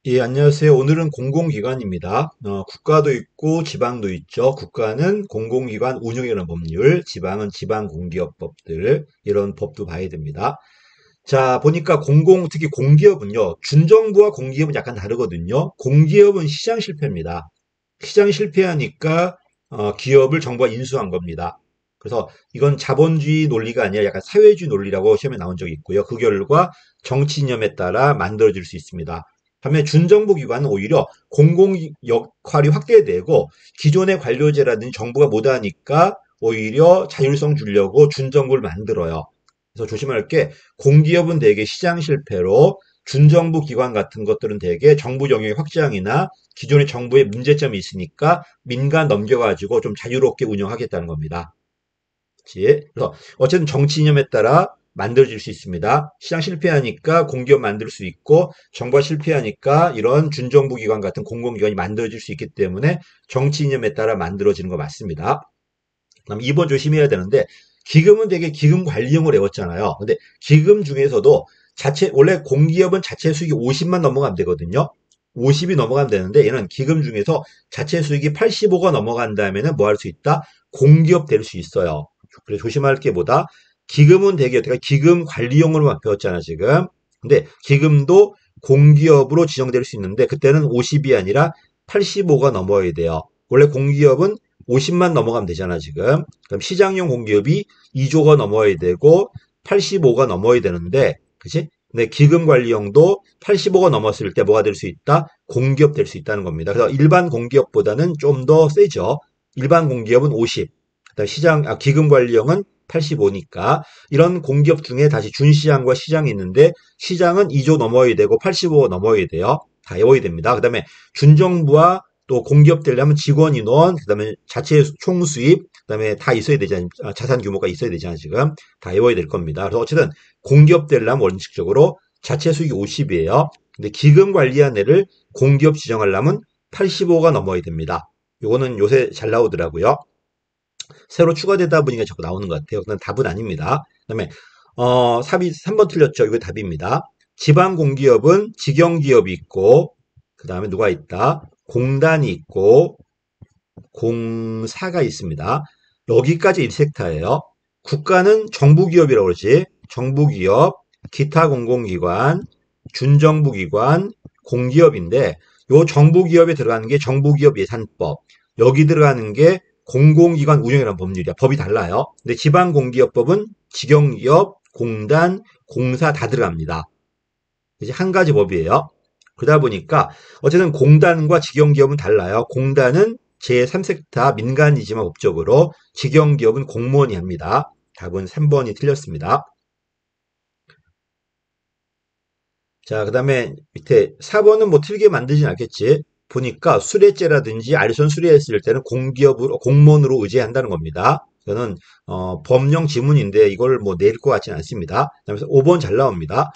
예, 안녕하세요. 오늘은 공공기관입니다. 국가도 있고 지방도 있죠. 국가는 공공기관 운영이라는 법률, 지방은 지방공기업법들, 이런 법도 봐야 됩니다. 자, 보니까 특히 공기업은요, 준정부와 공기업은 약간 다르거든요. 공기업은 시장 실패입니다. 시장 실패하니까 기업을 정부가 인수한 겁니다. 그래서 이건 자본주의 논리가 아니라 약간 사회주의 논리라고 시험에 나온 적이 있고요. 그 결과 정치 이념에 따라 만들어질 수 있습니다. 반면 준정부 기관은 오히려 공공 역할이 확대되고 기존의 관료제라든지 정부가 못하니까 오히려 자율성 주려고 준정부를 만들어요. 그래서 조심할 게 공기업은 대개 시장 실패로 준정부 기관 같은 것들은 대개 정부 영역의 확장이나 기존의 정부의 문제점이 있으니까 민간 넘겨가지고 좀 자유롭게 운영하겠다는 겁니다. 그래서 어쨌든 정치 이념에 따라 만들어질 수 있습니다. 시장 실패하니까 공기업 만들 수 있고 정부가 실패하니까 이런 준정부 기관 같은 공공기관이 만들어질 수 있기 때문에 정치 이념에 따라 만들어지는 거 맞습니다. 그럼 2번 조심해야 되는데 기금은 되게 기금 관리용을 외웠잖아요. 근데 기금 중에서도 원래 공기업은 자체 수익이 50만 넘어가면 되거든요. 50이 넘어가면 되는데 얘는 기금 중에서 자체 수익이 85가 넘어간다면은 뭐 할 수 있다? 공기업 될 수 있어요. 그래서 조심할 게 뭐다? 기금은 되게 어떻게 기금 관리용으로만 배웠잖아 지금. 근데 기금도 공기업으로 지정될 수 있는데 그때는 50이 아니라 85가 넘어야 돼요. 원래 공기업은 50만 넘어가면 되잖아, 지금. 그럼 시장용 공기업이 2조가 넘어야 되고 85가 넘어야 되는데, 그치? 근데 기금관리용도 85가 넘었을 때 뭐가 될 수 있다? 공기업 될 수 있다는 겁니다. 그래서 일반 공기업보다는 좀 더 세죠. 일반 공기업은 50, 그다음 기금관리용은 85니까 이런 공기업 중에 다시 준시장과 시장이 있는데 시장은 2조 넘어야 되고 85가 넘어야 돼요. 다 외워야 됩니다. 그다음에 준정부와 또 공기업 되려면 직원 인원, 그다음에 자체 총수입, 그다음에 다 있어야 되잖아요. 자산 규모가 있어야 되잖아요. 지금 다 외워야 될 겁니다. 그래서 어쨌든 공기업 되려면 원칙적으로 자체 수익이 50이에요. 근데 기금 관리한 애를 공기업 지정하려면 85가 넘어야 됩니다. 요거는 요새 잘 나오더라고요. 새로 추가되다 보니까 자꾸 나오는 것 같아요. 그건 답은 아닙니다. 그다음에 3번 틀렸죠. 이거 답입니다. 지방 공기업은 직영기업이 있고 그다음에 누가 있다? 공단이 있고 공사가 있습니다. 여기까지 1섹타예요. 국가는 정부기업이라고 그러지. 정부기업, 기타 공공기관, 준정부기관, 공기업인데 요 정부기업에 들어가는 게 정부기업 예산법. 여기 들어가는 게 공공기관 운영이라는 법률이야. 법이 달라요. 근데 지방공기업법은 직영기업, 공단, 공사 다 들어갑니다. 이제 한 가지 법이에요. 그러다 보니까 어쨌든 공단과 직영기업은 달라요. 공단은 제3섹터 민간이지만 법적으로 직영기업은 공무원이 합니다. 답은 3번이 틀렸습니다. 자, 그 다음에 밑에 4번은 뭐 틀게 만들진 않겠지. 보니까 수뢰죄라든지 알선 수뢰했을 때는 공무원으로 의제한다는 겁니다. 저는 법령 지문인데 이걸 뭐 낼 것 같지는 않습니다. 그래서 5번 잘 나옵니다.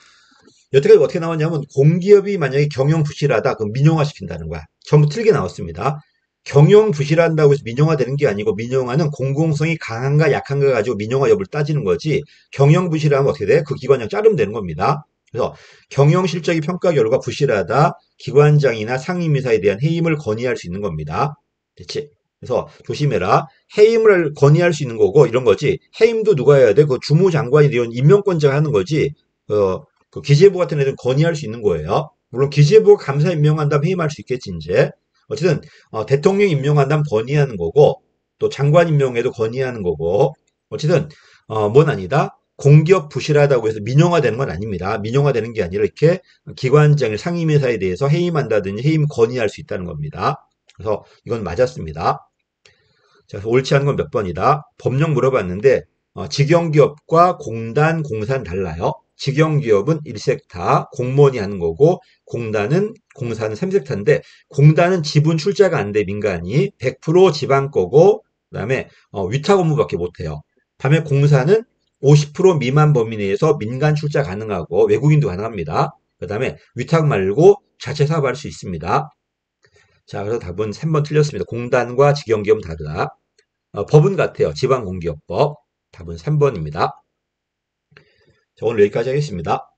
여태까지 어떻게 나왔냐면 공기업이 만약에 경영 부실하다 그럼 민영화 시킨다는 거야. 전부 틀게 나왔습니다. 경영 부실한다고 해서 민영화 되는 게 아니고 민영화는 공공성이 강한가 약한가 가지고 민영화 여부를 따지는 거지. 경영 부실하면 어떻게 돼? 그 기관장 자르면 되는 겁니다. 그래서 경영 실적이 평가 결과 부실하다 기관장이나 상임이사에 대한 해임을 건의할 수 있는 겁니다. 그렇지? 그래서 조심해라. 해임을 건의할 수 있는 거고 이런 거지. 해임도 누가 해야 돼? 그 주무장관이 이런 임명권자가 하는 거지. 그 기재부 같은 애들은 건의할 수 있는 거예요. 물론 기재부가 감사 임명한다면 해임할 수 있겠지 이제. 어쨌든 대통령 임명한다면 건의하는 거고 또 장관 임명에도 건의하는 거고 어쨌든 뭔 아니다. 공기업 부실하다고 해서 민영화되는 건 아닙니다. 민영화되는 게 아니라 이렇게 기관장 상임이사에 대해서 해임한다든지 해임 건의할 수 있다는 겁니다. 그래서 이건 맞았습니다. 자, 옳지 않은 건 몇 번이다. 법령 물어봤는데 직영기업과 공단, 공사는 달라요. 직영기업은 1섹타, 공무원이 하는 거고 공단은 공사는 3섹타인데 공단은 지분 출자가 안 돼, 민간이. 100% 지방 거고 그다음에 위탁 업무밖에 못 해요. 반면 공사는 50% 미만 범위 내에서 민간 출자 가능하고 외국인도 가능합니다. 그다음에 위탁 말고 자체 사업할 수 있습니다. 자, 그래서 답은 3번 틀렸습니다. 공단과 직영기업은 다르다. 법은 같아요. 지방공기업법. 답은 3번입니다. 자, 오늘 여기까지 하겠습니다.